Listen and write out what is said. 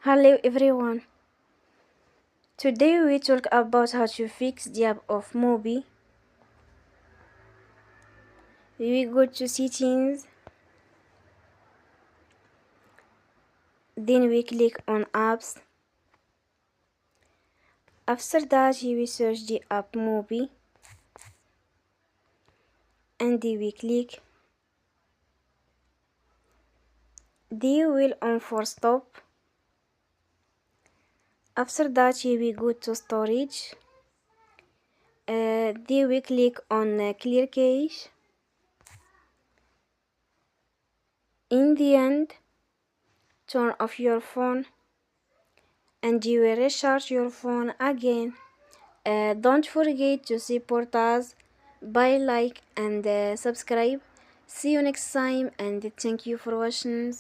Hello everyone. Today we talk about how to fix the app of Mubi. We go to settings, then we click on apps. After that we search the app Mubi and we click. They will on for stop. After that we go to storage. Then we click on clear cache. In the end, turn off your phone and you will recharge your phone again. Don't forget to support us by like and subscribe. See you next time and thank you for watching.